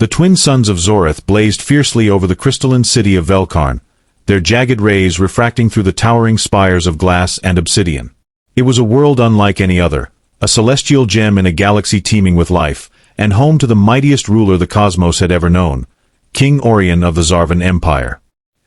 The twin suns of Zorith blazed fiercely over the crystalline city of Velkarn, their jagged rays refracting through the towering spires of glass and obsidian. It was a world unlike any other, a celestial gem in a galaxy teeming with life, and home to the mightiest ruler the cosmos had ever known, King Aurion of the Xarvan Empire.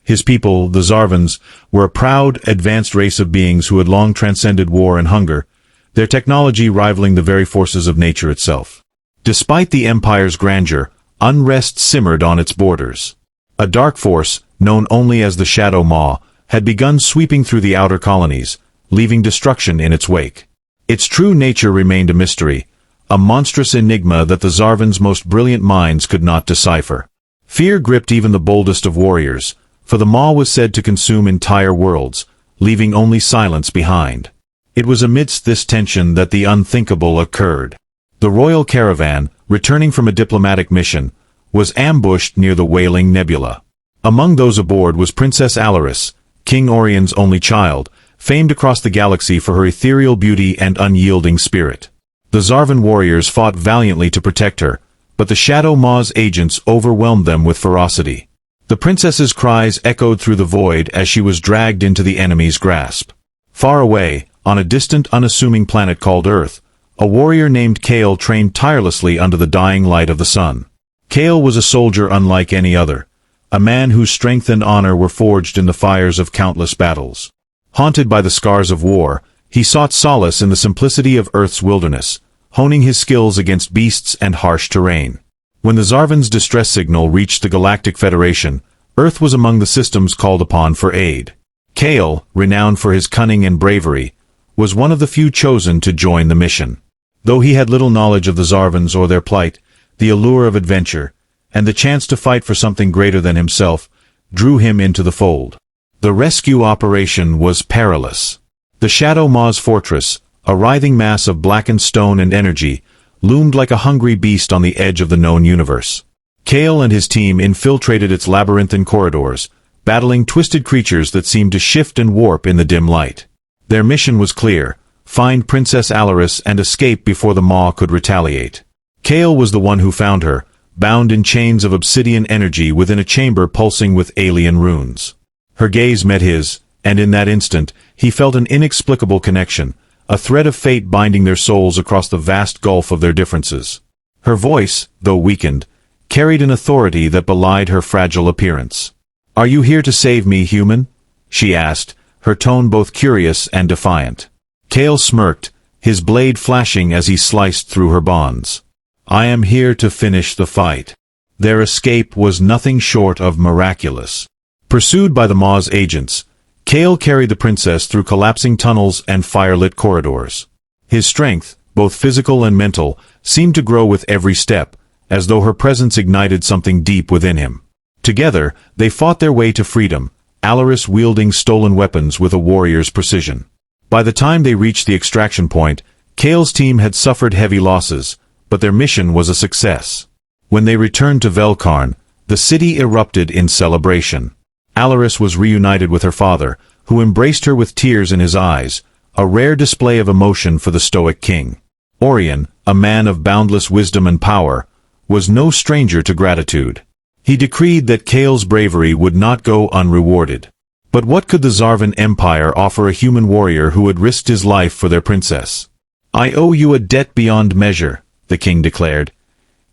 His people, the Xarvans, were a proud, advanced race of beings who had long transcended war and hunger, their technology rivaling the very forces of nature itself. Despite the Empire's grandeur, unrest simmered on its borders. A dark force, known only as the Shadow Maw, had begun sweeping through the outer colonies, leaving destruction in its wake. Its true nature remained a mystery, a monstrous enigma that the Xarvan's most brilliant minds could not decipher. Fear gripped even the boldest of warriors, for the Maw was said to consume entire worlds, leaving only silence behind. It was amidst this tension that the unthinkable occurred. The royal caravan, returning from a diplomatic mission, was ambushed near the Wailing Nebula. Among those aboard was Princess Alaris, King Aurion's only child, famed across the galaxy for her ethereal beauty and unyielding spirit. The Xarvan warriors fought valiantly to protect her, but the Shadow Maw's agents overwhelmed them with ferocity. The princess's cries echoed through the void as she was dragged into the enemy's grasp. Far away, on a distant, unassuming planet called Earth, a warrior named Kael trained tirelessly under the dying light of the sun. Kael was a soldier unlike any other, a man whose strength and honor were forged in the fires of countless battles. Haunted by the scars of war, he sought solace in the simplicity of Earth's wilderness, honing his skills against beasts and harsh terrain. When the Xarvan's distress signal reached the Galactic Federation, Earth was among the systems called upon for aid. Kael, renowned for his cunning and bravery, was one of the few chosen to join the mission. Though he had little knowledge of the Xarvans or their plight, the allure of adventure, and the chance to fight for something greater than himself, drew him into the fold. The rescue operation was perilous. The Shadow Maw's fortress, a writhing mass of blackened stone and energy, loomed like a hungry beast on the edge of the known universe. Kael and his team infiltrated its labyrinthine corridors, battling twisted creatures that seemed to shift and warp in the dim light. Their mission was clear: find Princess Alaris and escape before the Maw could retaliate. Kael was the one who found her, bound in chains of obsidian energy within a chamber pulsing with alien runes. Her gaze met his, and in that instant, he felt an inexplicable connection, a thread of fate binding their souls across the vast gulf of their differences. Her voice, though weakened, carried an authority that belied her fragile appearance. "Are you here to save me, human?" she asked, her tone both curious and defiant. Kael smirked, his blade flashing as he sliced through her bonds. "I am here to finish the fight." Their escape was nothing short of miraculous. Pursued by the Maw's agents, Kael carried the princess through collapsing tunnels and firelit corridors. His strength, both physical and mental, seemed to grow with every step, as though her presence ignited something deep within him. Together, they fought their way to freedom, Alaris wielding stolen weapons with a warrior's precision. By the time they reached the extraction point, Kael's team had suffered heavy losses, but their mission was a success. When they returned to Velkarn, the city erupted in celebration. Alaris was reunited with her father, who embraced her with tears in his eyes, a rare display of emotion for the stoic king. Aurion, a man of boundless wisdom and power, was no stranger to gratitude. He decreed that Kael's bravery would not go unrewarded. But what could the Xarvan Empire offer a human warrior who had risked his life for their princess? "I owe you a debt beyond measure," the king declared,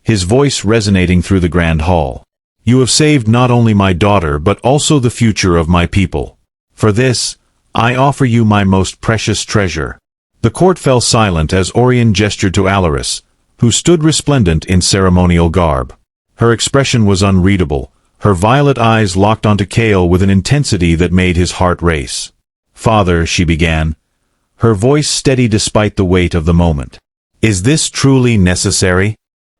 his voice resonating through the grand hall. "You have saved not only my daughter but also the future of my people. For this, I offer you my most precious treasure." The court fell silent as Aurion gestured to Alaris, who stood resplendent in ceremonial garb. Her expression was unreadable, her violet eyes locked onto Kael with an intensity that made his heart race. "Father," she began, her voice steady despite the weight of the moment. "Is this truly necessary?"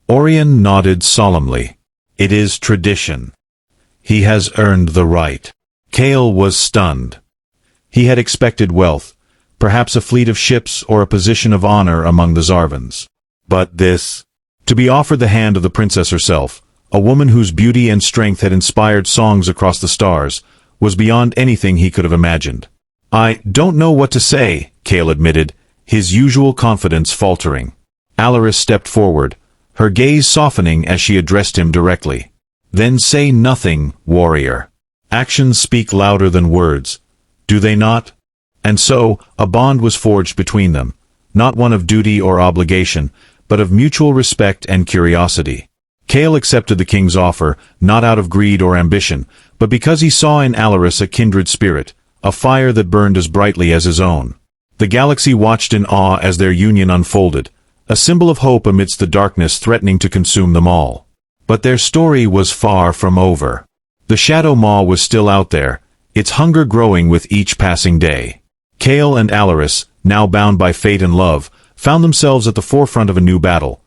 Aurion nodded solemnly. "It is tradition. He has earned the right." Kael was stunned. He had expected wealth, perhaps a fleet of ships or a position of honor among the Xarvans. But this, to be offered the hand of the princess herself, a woman whose beauty and strength had inspired songs across the stars, was beyond anything he could have imagined. "I don't know what to say," Kael admitted, his usual confidence faltering. Alaris stepped forward, her gaze softening as she addressed him directly. "Then say nothing, warrior. Actions speak louder than words, do they not?" And so, a bond was forged between them, not one of duty or obligation, but of mutual respect and curiosity. Kael accepted the king's offer, not out of greed or ambition, but because he saw in Alaris a kindred spirit, a fire that burned as brightly as his own. The galaxy watched in awe as their union unfolded, a symbol of hope amidst the darkness threatening to consume them all. But their story was far from over. The Shadow Maw was still out there, its hunger growing with each passing day. Kael and Alaris, now bound by fate and love, found themselves at the forefront of a new battle,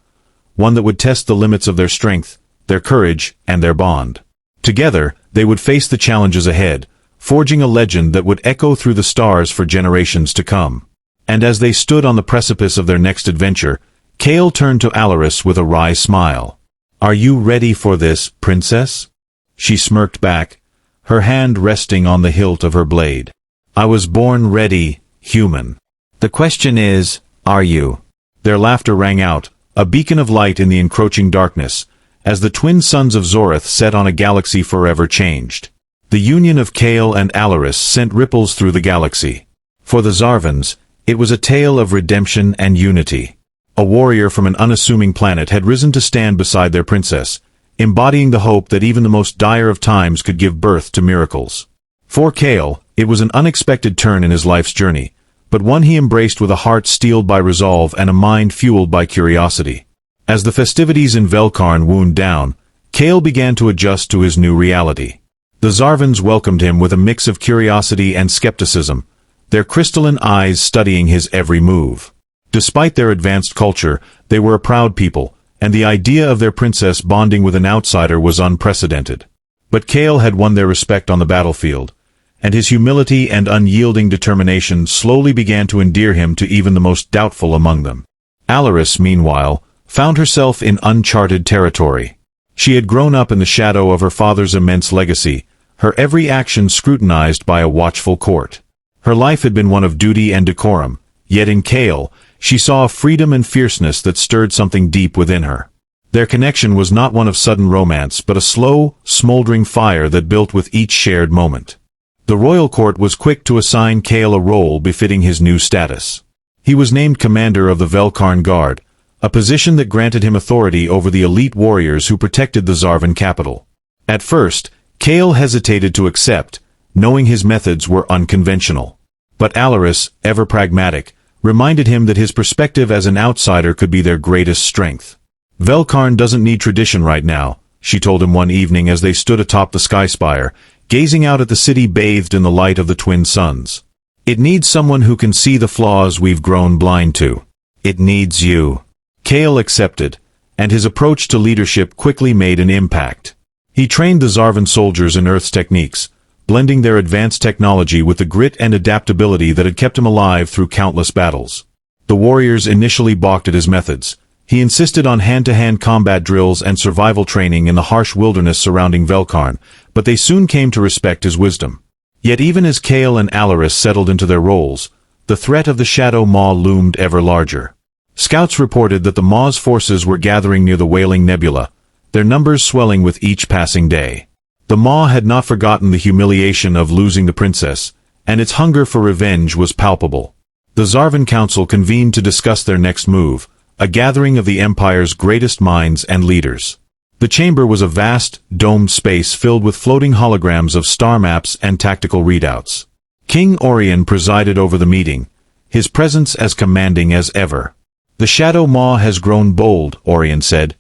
one that would test the limits of their strength, their courage, and their bond. Together, they would face the challenges ahead, forging a legend that would echo through the stars for generations to come. And as they stood on the precipice of their next adventure, Kael turned to Alaris with a wry smile. "Are you ready for this, princess?" She smirked back, her hand resting on the hilt of her blade. "I was born ready, human. The question is, are you?" Their laughter rang out, a beacon of light in the encroaching darkness, as the twin sons of Zorith set on a galaxy forever changed. The union of Kael and Alaris sent ripples through the galaxy. For the Xarvans, it was a tale of redemption and unity. A warrior from an unassuming planet had risen to stand beside their princess, embodying the hope that even the most dire of times could give birth to miracles. For Kael, it was an unexpected turn in his life's journey, but one he embraced with a heart steeled by resolve and a mind fueled by curiosity. As the festivities in Velkarn wound down, Kael began to adjust to his new reality. The Xarvans welcomed him with a mix of curiosity and skepticism, their crystalline eyes studying his every move. Despite their advanced culture, they were a proud people, and the idea of their princess bonding with an outsider was unprecedented. But Kael had won their respect on the battlefield, and his humility and unyielding determination slowly began to endear him to even the most doubtful among them. Alaris, meanwhile, found herself in uncharted territory. She had grown up in the shadow of her father's immense legacy, her every action scrutinized by a watchful court. Her life had been one of duty and decorum, yet in Kael, she saw a freedom and fierceness that stirred something deep within her. Their connection was not one of sudden romance, but a slow, smoldering fire that built with each shared moment. The royal court was quick to assign Kael a role befitting his new status. He was named commander of the Velkarn Guard, a position that granted him authority over the elite warriors who protected the Xarvan capital. At first, Kael hesitated to accept, knowing his methods were unconventional. But Alaris, ever pragmatic, reminded him that his perspective as an outsider could be their greatest strength. "Velkarn doesn't need tradition right now," she told him one evening as they stood atop the sky spire, gazing out at the city bathed in the light of the twin suns. "It needs someone who can see the flaws we've grown blind to. It needs you." Kael accepted, and his approach to leadership quickly made an impact. He trained the Xarvan soldiers in Earth's techniques, blending their advanced technology with the grit and adaptability that had kept him alive through countless battles. The warriors initially balked at his methods. He insisted on hand-to-hand combat drills and survival training in the harsh wilderness surrounding Velkarn, but they soon came to respect his wisdom. Yet even as Kael and Alaris settled into their roles, the threat of the Shadow Maw loomed ever larger. Scouts reported that the Maw's forces were gathering near the Wailing Nebula, their numbers swelling with each passing day. The Maw had not forgotten the humiliation of losing the princess, and its hunger for revenge was palpable. The Xarvan Council convened to discuss their next move, a gathering of the Empire's greatest minds and leaders. The chamber was a vast, domed space filled with floating holograms of star maps and tactical readouts. King Aurion presided over the meeting, his presence as commanding as ever. "The Shadow Maw has grown bold," Aurion said,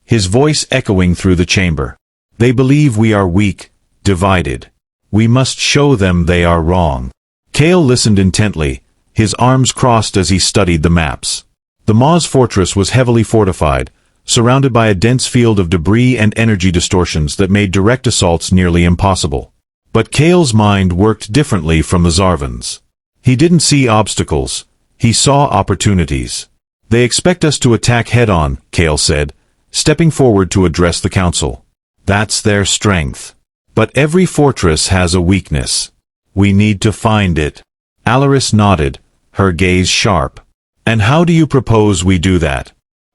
his voice echoing through the chamber. "They believe we are weak, divided. We must show them they are wrong." Kael listened intently, his arms crossed as he studied the maps. The Maw's fortress was heavily fortified, surrounded by a dense field of debris and energy distortions that made direct assaults nearly impossible. But Kael's mind worked differently from the Xarvan's. He didn't see obstacles, he saw opportunities. "They expect us to attack head-on," Kael said, stepping forward to address the council. "That's their strength. But every fortress has a weakness. We need to find it." Alaris nodded, her gaze sharp. "And how do you propose we do that?"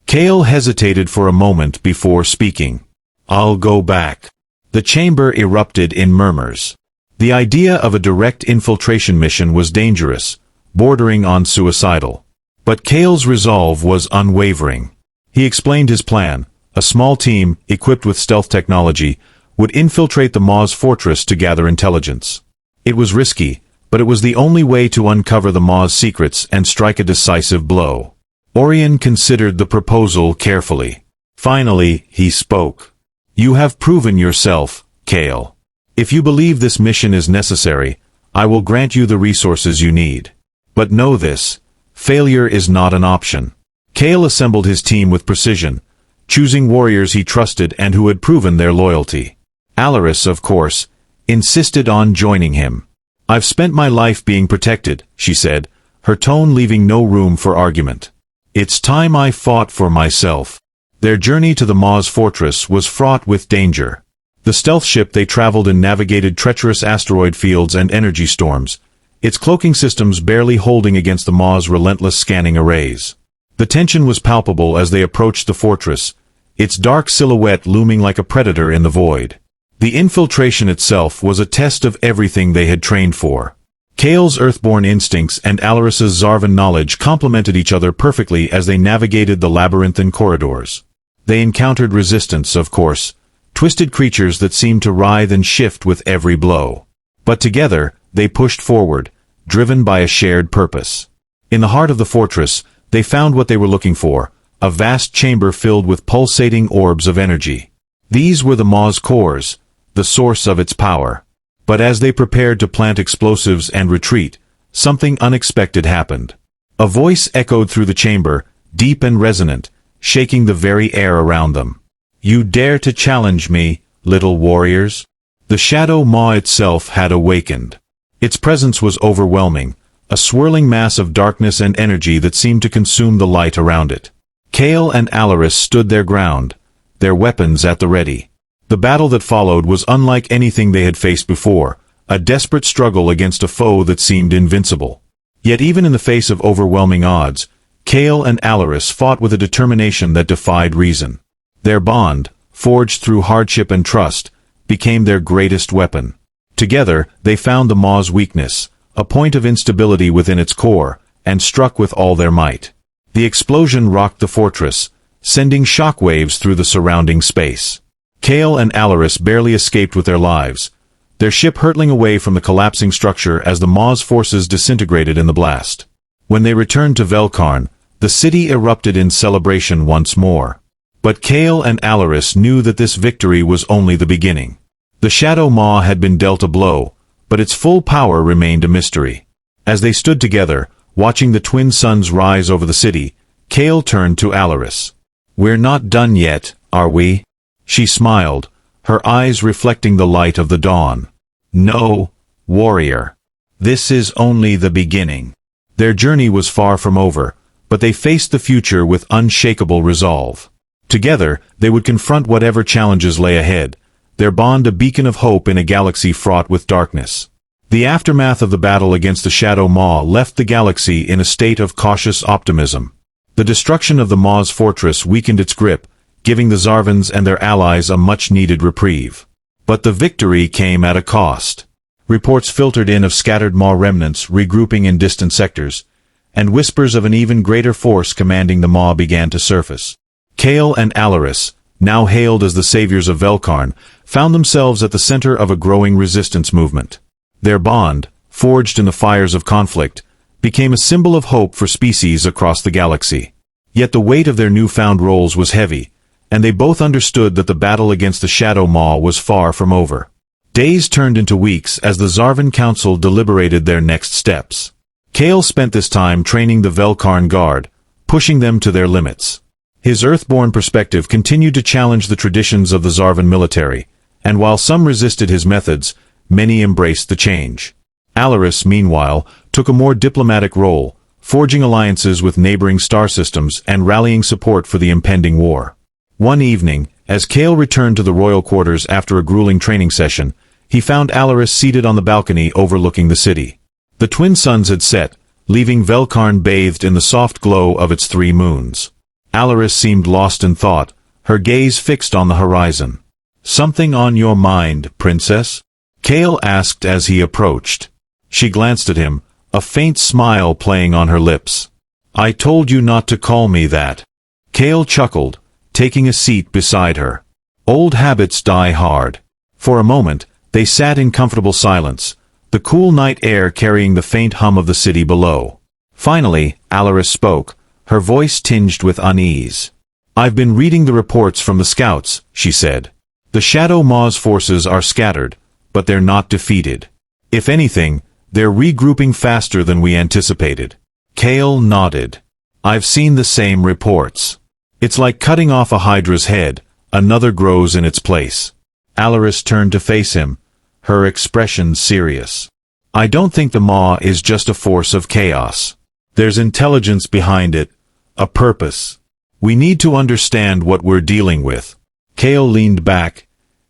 Kael hesitated for a moment before speaking. "I'll go back." The chamber erupted in murmurs. The idea of a direct infiltration mission was dangerous, bordering on suicidal. But Kael's resolve was unwavering. He explained his plan. A small team, equipped with stealth technology, would infiltrate the Maw's fortress to gather intelligence. It was risky, but it was the only way to uncover the Maw's secrets and strike a decisive blow. Aurion considered the proposal carefully. Finally, he spoke. "You have proven yourself, Kael. If you believe this mission is necessary, I will grant you the resources you need. But know this, failure is not an option." Kael assembled his team with precision, choosing warriors he trusted and who had proven their loyalty. Alaris, of course, insisted on joining him. "I've spent my life being protected," she said, her tone leaving no room for argument. "It's time I fought for myself." Their journey to the Maw's fortress was fraught with danger. The stealth ship they traveled in navigated treacherous asteroid fields and energy storms, its cloaking systems barely holding against the Maw's relentless scanning arrays. The tension was palpable as they approached the fortress, its dark silhouette looming like a predator in the void. The infiltration itself was a test of everything they had trained for. Kael's earthborn instincts and Alaris's Xarvan knowledge complemented each other perfectly as they navigated the labyrinthine corridors. They encountered resistance, of course, twisted creatures that seemed to writhe and shift with every blow. But together, they pushed forward, driven by a shared purpose. In the heart of the fortress, they found what they were looking for, a vast chamber filled with pulsating orbs of energy. These were the Maw's cores, the source of its power. But as they prepared to plant explosives and retreat, something unexpected happened. A voice echoed through the chamber, deep and resonant, shaking the very air around them. "You dare to challenge me, little warriors?" The Shadow Maw itself had awakened. Its presence was overwhelming, a swirling mass of darkness and energy that seemed to consume the light around it. Kael and Alaris stood their ground, their weapons at the ready. The battle that followed was unlike anything they had faced before, a desperate struggle against a foe that seemed invincible. Yet even in the face of overwhelming odds, Kael and Alaris fought with a determination that defied reason. Their bond, forged through hardship and trust, became their greatest weapon. Together, they found the Maw's weakness, a point of instability within its core, and struck with all their might. The explosion rocked the fortress, sending shockwaves through the surrounding space. Kael and Alaris barely escaped with their lives, their ship hurtling away from the collapsing structure as the Maw's forces disintegrated in the blast. When they returned to Velkarn, the city erupted in celebration once more. But Kael and Alaris knew that this victory was only the beginning. The Shadow Maw had been dealt a blow, but its full power remained a mystery. As they stood together, watching the twin suns rise over the city, Kael turned to Alaris. "We're not done yet, are we?" She smiled, her eyes reflecting the light of the dawn. "No, warrior. This is only the beginning." Their journey was far from over, but they faced the future with unshakable resolve. Together, they would confront whatever challenges lay ahead, their bond a beacon of hope in a galaxy fraught with darkness. The aftermath of the battle against the Shadow Maw left the galaxy in a state of cautious optimism. The destruction of the Maw's fortress weakened its grip, giving the Xarvans and their allies a much-needed reprieve. But the victory came at a cost. Reports filtered in of scattered Maw remnants regrouping in distant sectors, and whispers of an even greater force commanding the Maw began to surface. Kael and Alaris, now hailed as the saviors of Velkarn, found themselves at the center of a growing resistance movement. Their bond, forged in the fires of conflict, became a symbol of hope for species across the galaxy. Yet the weight of their newfound roles was heavy, and they both understood that the battle against the Shadow Maw was far from over. Days turned into weeks as the Xarvan Council deliberated their next steps. Kael spent this time training the Velkarn Guard, pushing them to their limits. His Earthborn perspective continued to challenge the traditions of the Xarvan military, and while some resisted his methods, many embraced the change. Alaris, meanwhile, took a more diplomatic role, forging alliances with neighboring star systems and rallying support for the impending war. One evening, as Kael returned to the royal quarters after a grueling training session, he found Alaris seated on the balcony overlooking the city. The twin suns had set, leaving Velkarn bathed in the soft glow of its 3 moons. Alaris seemed lost in thought, her gaze fixed on the horizon. "Something on your mind, Princess?" Kael asked as he approached. She glanced at him, a faint smile playing on her lips. "I told you not to call me that." Kael chuckled, taking a seat beside her. Old habits die hard. For a moment, they sat in comfortable silence, the cool night air carrying the faint hum of the city below. Finally, Alaris spoke, her voice tinged with unease. "I've been reading the reports from the scouts," she said. "The Shadow Maw's forces are scattered, but they're not defeated. If anything, they're regrouping faster than we anticipated." Kael nodded. "I've seen the same reports. It's like cutting off a hydra's head, another grows in its place." Alaris turned to face him, her expression serious. "I don't think the Maw is just a force of chaos. There's intelligence behind it, a purpose. We need to understand what we're dealing with." Kael leaned back,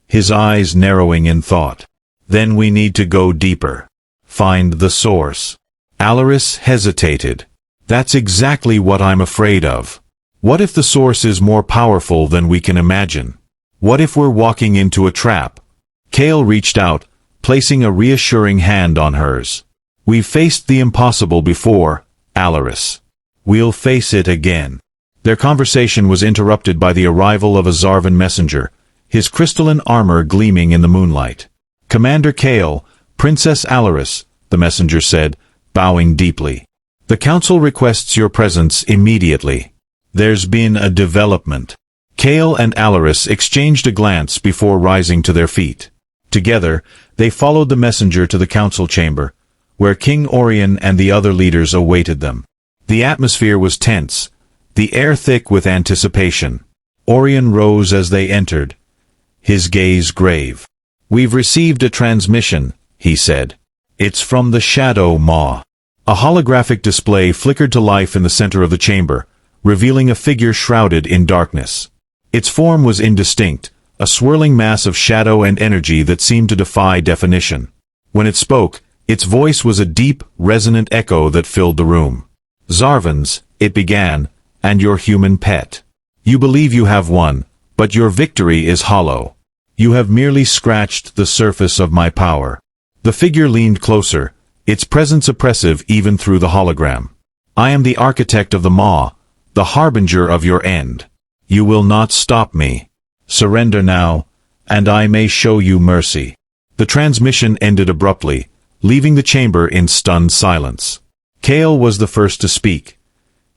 his eyes narrowing in thought. "Then we need to go deeper. Find the source." Alaris hesitated. "That's exactly what I'm afraid of. What if the source is more powerful than we can imagine? What if we're walking into a trap?" Kael reached out, placing a reassuring hand on hers. "We've faced the impossible before, Alaris. We'll face it again." Their conversation was interrupted by the arrival of a Xarvan messenger, his crystalline armor gleaming in the moonlight. "Commander Kael, Princess Alaris," the messenger said, bowing deeply. "The Council requests your presence immediately. There's been a development." Kael and Alaris exchanged a glance before rising to their feet. Together, they followed the messenger to the council chamber, where King Aurion and the other leaders awaited them. The atmosphere was tense, the air thick with anticipation. Aurion rose as they entered, his gaze grave. "We've received a transmission," he said. "It's from the Shadow Maw." A holographic display flickered to life in the center of the chamber, revealing a figure shrouded in darkness. Its form was indistinct, a swirling mass of shadow and energy that seemed to defy definition. When it spoke, its voice was a deep, resonant echo that filled the room. "Xarvans," it began, "and your human pet. You believe you have won, but your victory is hollow. You have merely scratched the surface of my power." The figure leaned closer, its presence oppressive even through the hologram. "I am the architect of the Maw, the harbinger of your end. You will not stop me. Surrender now, and I may show you mercy." The transmission ended abruptly, leaving the chamber in stunned silence. Kael was the first to speak,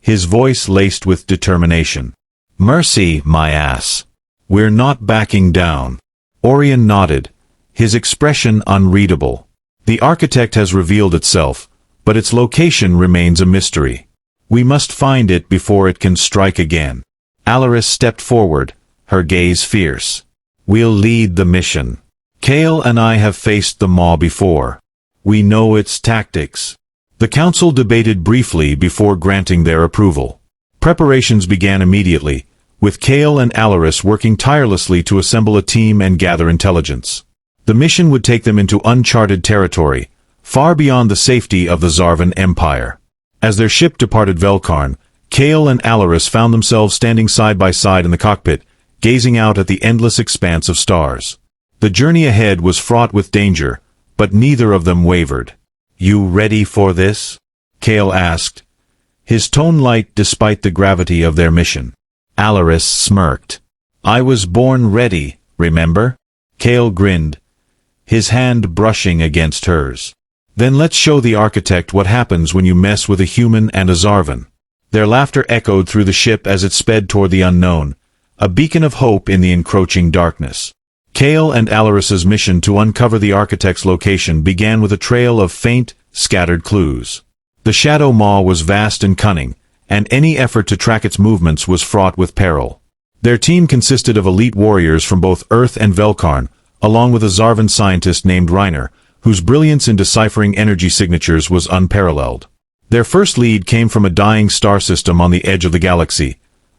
his voice laced with determination. "Mercy, my ass. We're not backing down." Aurion nodded, his expression unreadable. "The architect has revealed itself, but its location remains a mystery. We must find it before it can strike again." Alaris stepped forward, her gaze fierce. "We'll lead the mission. Kael and I have faced the Maw before. We know its tactics." The council debated briefly before granting their approval. Preparations began immediately, with Kael and Alaris working tirelessly to assemble a team and gather intelligence. The mission would take them into uncharted territory, far beyond the safety of the Xarvan Empire. As their ship departed Velkarn, Kael and Alaris found themselves standing side by side in the cockpit, gazing out at the endless expanse of stars. The journey ahead was fraught with danger, but neither of them wavered. "You ready for this?" Kael asked, his tone light despite the gravity of their mission. Alaris smirked. "I was born ready, remember?" Kael grinned, his hand brushing against hers. "Then let's show the architect what happens when you mess with a human and a Xarvan." Their laughter echoed through the ship as it sped toward the unknown, a beacon of hope in the encroaching darkness. Kael and Alaris's mission to uncover the architect's location began with a trail of faint, scattered clues. The Shadow Maw was vast and cunning, and any effort to track its movements was fraught with peril. Their team consisted of elite warriors from both Earth and Velkarn, along with a Xarvan scientist named Reiner, whose brilliance in deciphering energy signatures was unparalleled. Their first lead came from a dying star system on the edge of the galaxy,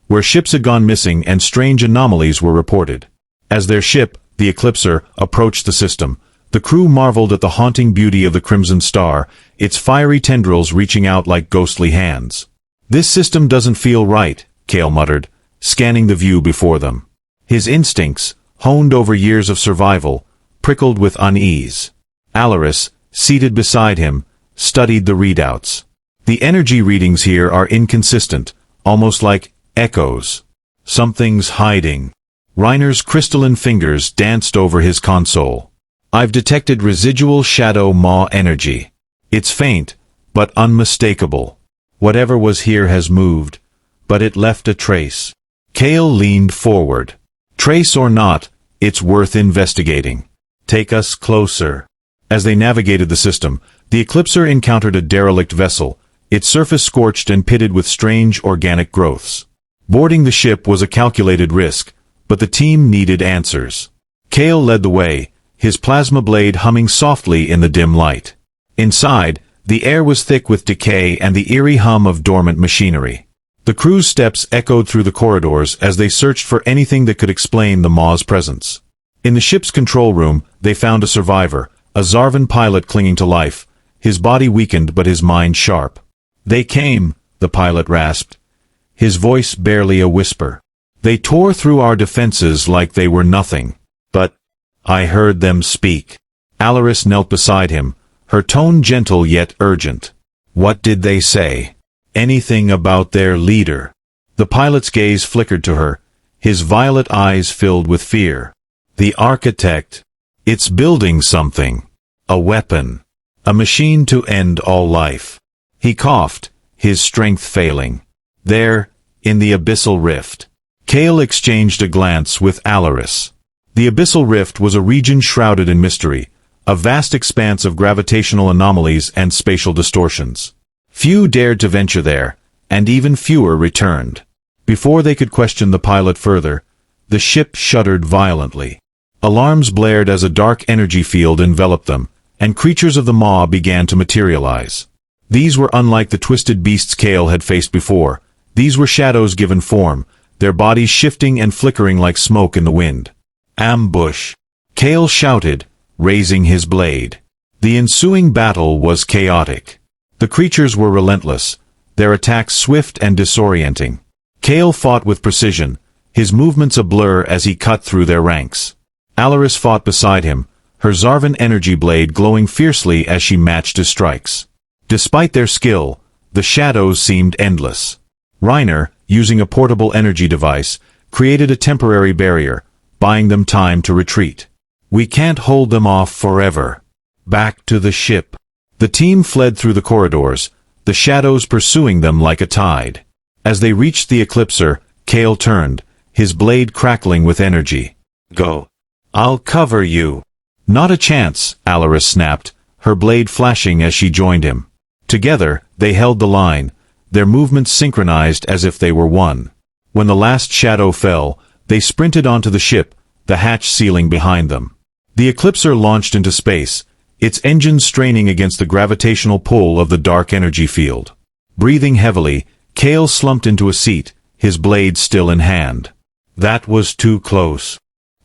where ships had gone missing and strange anomalies were reported. As their ship, the Eclipser, approached the system, the crew marveled at the haunting beauty of the Crimson Star, its fiery tendrils reaching out like ghostly hands. "This system doesn't feel right," Kael muttered, scanning the view before them. His instincts, honed over years of survival, prickled with unease. Alaris, seated beside him, studied the readouts. The energy readings here are inconsistent, almost like echoes. Something's hiding. Reiner's crystalline fingers danced over his console. I've detected residual Shadow Maw energy. It's faint, but unmistakable. Whatever was here has moved, but it left a trace. Kael leaned forward. Trace or not, it's worth investigating. Take us closer. As they navigated the system, the Eclipser encountered a derelict vessel, its surface scorched and pitted with strange organic growths. Boarding the ship was a calculated risk, but the team needed answers. Kael led the way, his plasma blade humming softly in the dim light. Inside, the air was thick with decay and the eerie hum of dormant machinery. The crew's steps echoed through the corridors as they searched for anything that could explain the Maw's presence. In the ship's control room, they found a survivor, a Xarvan pilot clinging to life, his body weakened but his mind sharp. They came, the pilot rasped, his voice barely a whisper. They tore through our defenses like they were nothing. But I heard them speak. Alaris knelt beside him, her tone gentle yet urgent. What did they say? Anything about their leader? The pilot's gaze flickered to her, his violet eyes filled with fear. The architect. It's building something. A weapon. A machine to end all life. He coughed, his strength failing. There, in the abyssal rift. Kael exchanged a glance with Alaris. The abyssal rift was a region shrouded in mystery, a vast expanse of gravitational anomalies and spatial distortions. Few dared to venture there, and even fewer returned. Before they could question the pilot further, the ship shuddered violently. Alarms blared as a dark energy field enveloped them, and creatures of the Maw began to materialize. These were unlike the twisted beasts Kael had faced before. These were shadows given form, their bodies shifting and flickering like smoke in the wind. Ambush! Kael shouted, raising his blade. The ensuing battle was chaotic. The creatures were relentless, their attacks swift and disorienting. Kael fought with precision, his movements a blur as he cut through their ranks. Alaris fought beside him, her Xarvan energy blade glowing fiercely as she matched his strikes. Despite their skill, the shadows seemed endless. Reiner, using a portable energy device, created a temporary barrier, buying them time to retreat. We can't hold them off forever. Back to the ship. The team fled through the corridors, the shadows pursuing them like a tide. As they reached the Eclipser, Kael turned, his blade crackling with energy. Go. I'll cover you. Not a chance, Alaris snapped, her blade flashing as she joined him. Together, they held the line, their movements synchronized as if they were one. When the last shadow fell, they sprinted onto the ship, the hatch sealing behind them. The Eclipser launched into space, its engines straining against the gravitational pull of the dark energy field. Breathing heavily, Kael slumped into a seat, his blade still in hand. That was too close.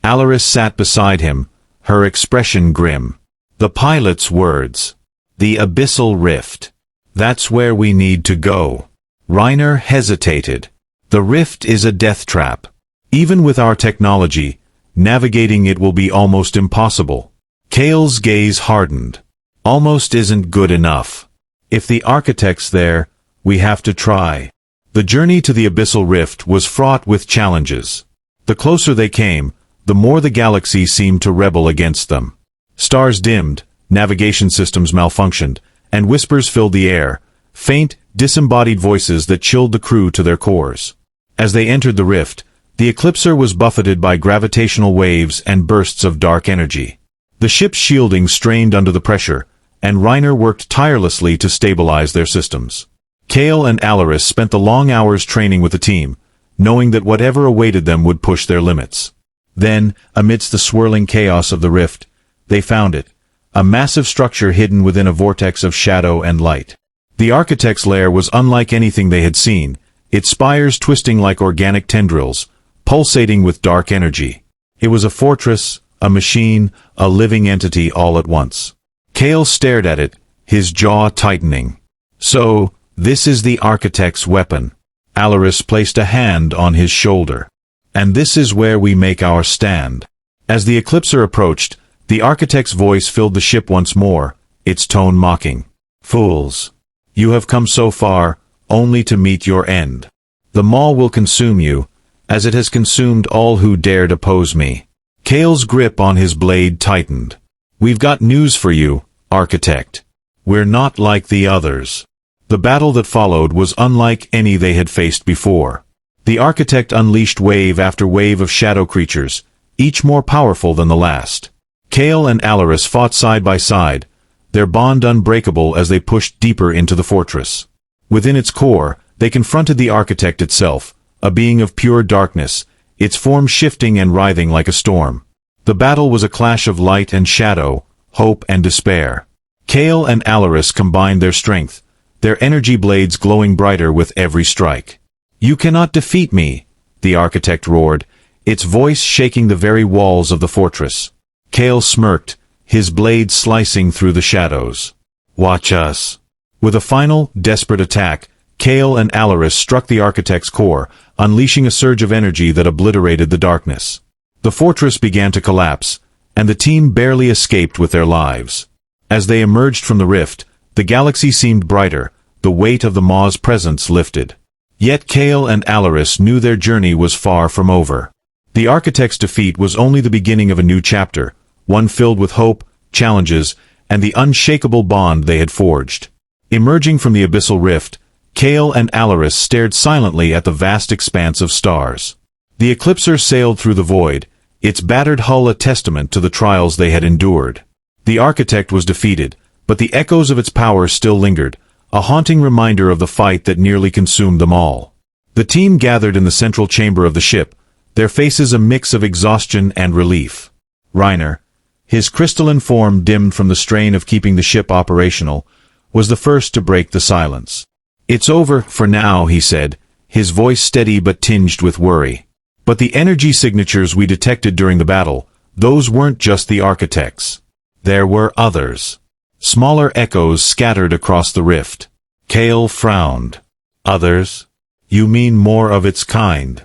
Alaris sat beside him, her expression grim. The pilot's words. The abyssal rift. That's where we need to go. Reiner hesitated. The rift is a death trap. Even with our technology, navigating it will be almost impossible. Kael's gaze hardened. Almost isn't good enough. If the architect's there, we have to try. The journey to the abyssal rift was fraught with challenges. The closer they came, the more the galaxy seemed to rebel against them. Stars dimmed, navigation systems malfunctioned, and whispers filled the air, faint, disembodied voices that chilled the crew to their cores. As they entered the rift, the Eclipser was buffeted by gravitational waves and bursts of dark energy. The ship's shielding strained under the pressure, and Reiner worked tirelessly to stabilize their systems. Kael and Alaris spent the long hours training with the team, knowing that whatever awaited them would push their limits. Then, amidst the swirling chaos of the rift, they found it, a massive structure hidden within a vortex of shadow and light. The architect's lair was unlike anything they had seen, its spires twisting like organic tendrils, pulsating with dark energy. It was a fortress, a machine, a living entity all at once. Kael stared at it, his jaw tightening. So, this is the architect's weapon. Alaris placed a hand on his shoulder. "And this is where we make our stand." As the Eclipser approached, the architect's voice filled the ship once more, its tone mocking. "Fools! You have come so far, only to meet your end. The Maw will consume you, as it has consumed all who dared oppose me." Kael's grip on his blade tightened. "We've got news for you, Architect. We're not like the others." The battle that followed was unlike any they had faced before. The Architect unleashed wave after wave of shadow creatures, each more powerful than the last. Kael and Alaris fought side by side, their bond unbreakable as they pushed deeper into the fortress. Within its core, they confronted the Architect itself, a being of pure darkness, its form shifting and writhing like a storm. The battle was a clash of light and shadow, hope and despair. Kael and Alaris combined their strength, their energy blades glowing brighter with every strike. "You cannot defeat me," the Architect roared, its voice shaking the very walls of the fortress. Kael smirked, his blade slicing through the shadows. "Watch us." With a final, desperate attack, Kael and Alaris struck the Architect's core, unleashing a surge of energy that obliterated the darkness. The fortress began to collapse, and the team barely escaped with their lives. As they emerged from the rift, the galaxy seemed brighter, the weight of the Maw's presence lifted. Yet Kael and Alaris knew their journey was far from over. The Architect's defeat was only the beginning of a new chapter, one filled with hope, challenges, and the unshakable bond they had forged. Emerging from the abyssal rift, Kael and Alaris stared silently at the vast expanse of stars. The Eclipser sailed through the void, its battered hull a testament to the trials they had endured. The Architect was defeated, but the echoes of its power still lingered, a haunting reminder of the fight that nearly consumed them all. The team gathered in the central chamber of the ship, their faces a mix of exhaustion and relief. Reiner, his crystalline form dimmed from the strain of keeping the ship operational, was the first to break the silence. "It's over for now," he said, his voice steady but tinged with worry. "But the energy signatures we detected during the battle, those weren't just the Architects. There were others." Smaller echoes scattered across the rift. Kael frowned. "Others? You mean more of its kind?"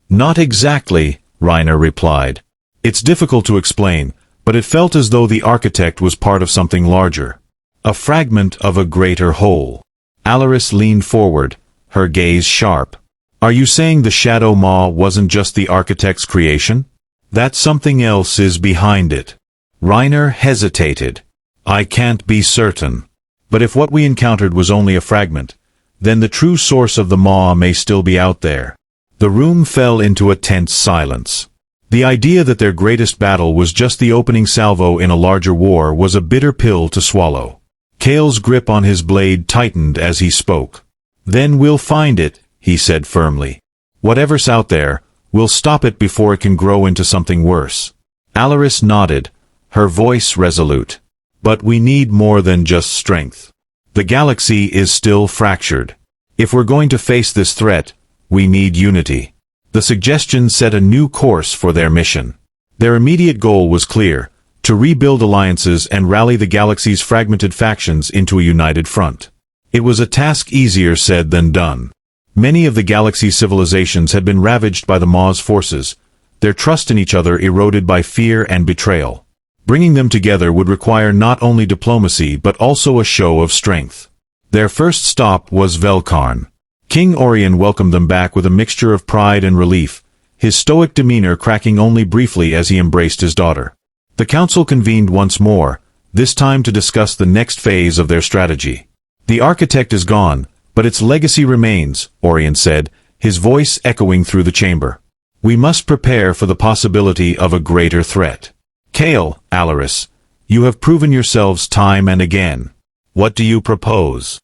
"Not exactly," Reiner replied. "It's difficult to explain, but it felt as though the Architect was part of something larger. A fragment of a greater whole." Alaris leaned forward, her gaze sharp. "Are you saying the Shadow Maw wasn't just the Architect's creation? That something else is behind it?" Reiner hesitated. "I can't be certain. But if what we encountered was only a fragment, then the true source of the Maw may still be out there." The room fell into a tense silence. The idea that their greatest battle was just the opening salvo in a larger war was a bitter pill to swallow. Kael's grip on his blade tightened as he spoke. "Then we'll find it," he said firmly. "Whatever's out there, we'll stop it before it can grow into something worse." Alaris nodded, her voice resolute. "But we need more than just strength. The galaxy is still fractured. If we're going to face this threat, we need unity." The suggestion set a new course for their mission. Their immediate goal was clear: to rebuild alliances and rally the galaxy's fragmented factions into a united front. It was a task easier said than done. Many of the galaxy's civilizations had been ravaged by the Maw's forces, their trust in each other eroded by fear and betrayal. Bringing them together would require not only diplomacy but also a show of strength. Their first stop was Velkarn. King Aurion welcomed them back with a mixture of pride and relief, his stoic demeanor cracking only briefly as he embraced his daughter. The council convened once more, this time to discuss the next phase of their strategy. "The Architect is gone, but its legacy remains," Aurion said, his voice echoing through the chamber. "We must prepare for the possibility of a greater threat. Kael, Alaris, you have proven yourselves time and again. What do you propose?"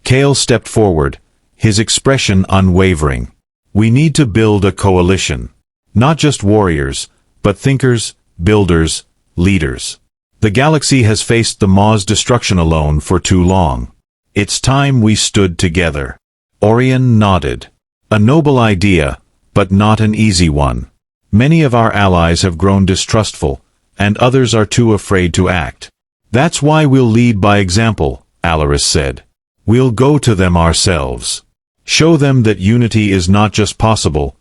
Kael stepped forward, his expression unwavering. "We need to build a coalition. Not just warriors, but thinkers, builders, leaders. The galaxy has faced the Maw's destruction alone for too long. It's time we stood together." Aurion nodded. "A noble idea, but not an easy one. Many of our allies have grown distrustful, and others are too afraid to act. That's why we'll lead by example," Alaris said. "We'll go to them ourselves." Show them that unity is not just possible,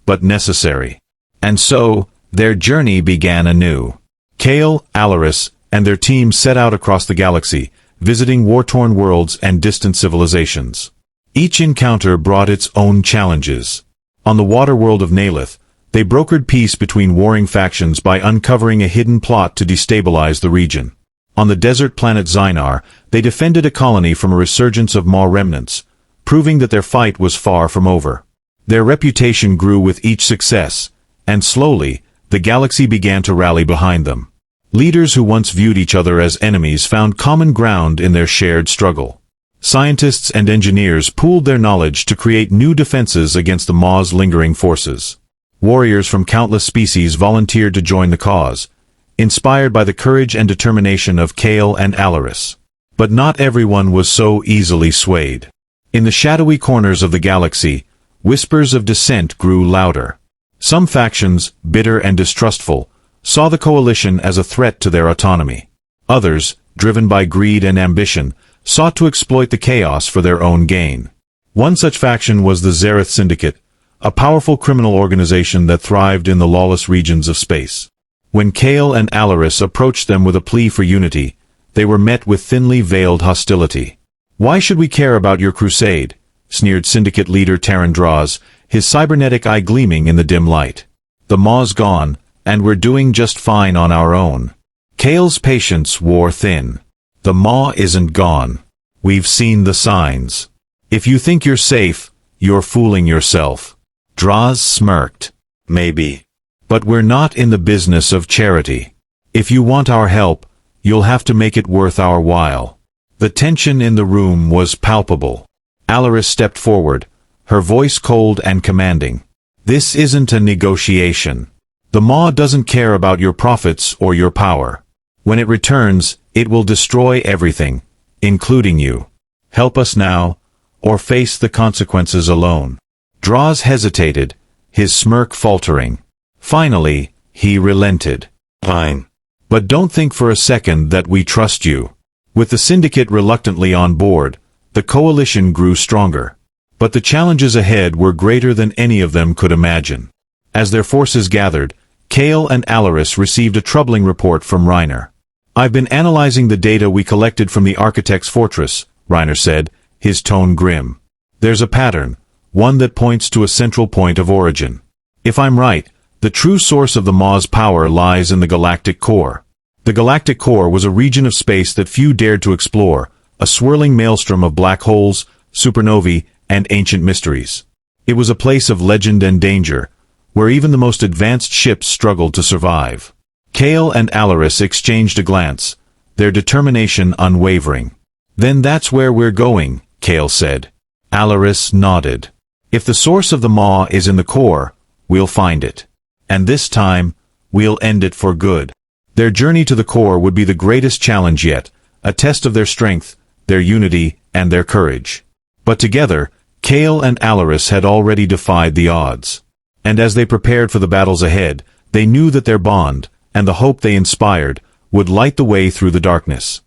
but necessary. And so, their journey began anew. Kael, Alaris, and their team set out across the galaxy, visiting war-torn worlds and distant civilizations. Each encounter brought its own challenges. On the water world of Nalith, they brokered peace between warring factions by uncovering a hidden plot to destabilize the region. On the desert planet Xynar, they defended a colony from a resurgence of Maw remnants, proving that their fight was far from over. Their reputation grew with each success, and slowly, the galaxy began to rally behind them. Leaders who once viewed each other as enemies found common ground in their shared struggle. Scientists and engineers pooled their knowledge to create new defenses against the Maw's lingering forces. Warriors from countless species volunteered to join the cause, inspired by the courage and determination of Kael and Alaris. But not everyone was so easily swayed. In the shadowy corners of the galaxy, whispers of dissent grew louder. Some factions, bitter and distrustful, saw the coalition as a threat to their autonomy. Others, driven by greed and ambition, sought to exploit the chaos for their own gain. One such faction was the Xarith Syndicate, a powerful criminal organization that thrived in the lawless regions of space. When Kael and Alaris approached them with a plea for unity, they were met with thinly veiled hostility. "Why should we care about your crusade?" sneered Syndicate leader Terran Draws, his cybernetic eye gleaming in the dim light. "The Maw's gone, and we're doing just fine on our own." Kael's patience wore thin. "The Maw isn't gone. We've seen the signs. If you think you're safe, you're fooling yourself." Draws smirked. "Maybe. But we're not in the business of charity. If you want our help, you'll have to make it worth our while." The tension in the room was palpable. Alaris stepped forward, her voice cold and commanding. "This isn't a negotiation. The Maw doesn't care about your profits or your power. When it returns, it will destroy everything, including you. Help us now, or face the consequences alone." Draws hesitated, his smirk faltering. Finally, he relented. "Fine. But don't think for a second that we trust you." With the Syndicate reluctantly on board, the coalition grew stronger. But the challenges ahead were greater than any of them could imagine. As their forces gathered, Kael and Alaris received a troubling report from Reiner. "I've been analyzing the data we collected from the Architect's Fortress," Reiner said, his tone grim. "There's a pattern, one that points to a central point of origin. If I'm right, the true source of the Maw's power lies in the Galactic Core." The Galactic Core was a region of space that few dared to explore, a swirling maelstrom of black holes, supernovae, and ancient mysteries. It was a place of legend and danger, where even the most advanced ships struggled to survive. Kael and Alaris exchanged a glance, their determination unwavering. "Then that's where we're going," Kael said. Alaris nodded. "If the source of the Maw is in the core, we'll find it. And this time, we'll end it for good." Their journey to the core would be the greatest challenge yet, a test of their strength, their unity, and their courage. But together, Kael and Alaris had already defied the odds. And as they prepared for the battles ahead, they knew that their bond, and the hope they inspired, would light the way through the darkness.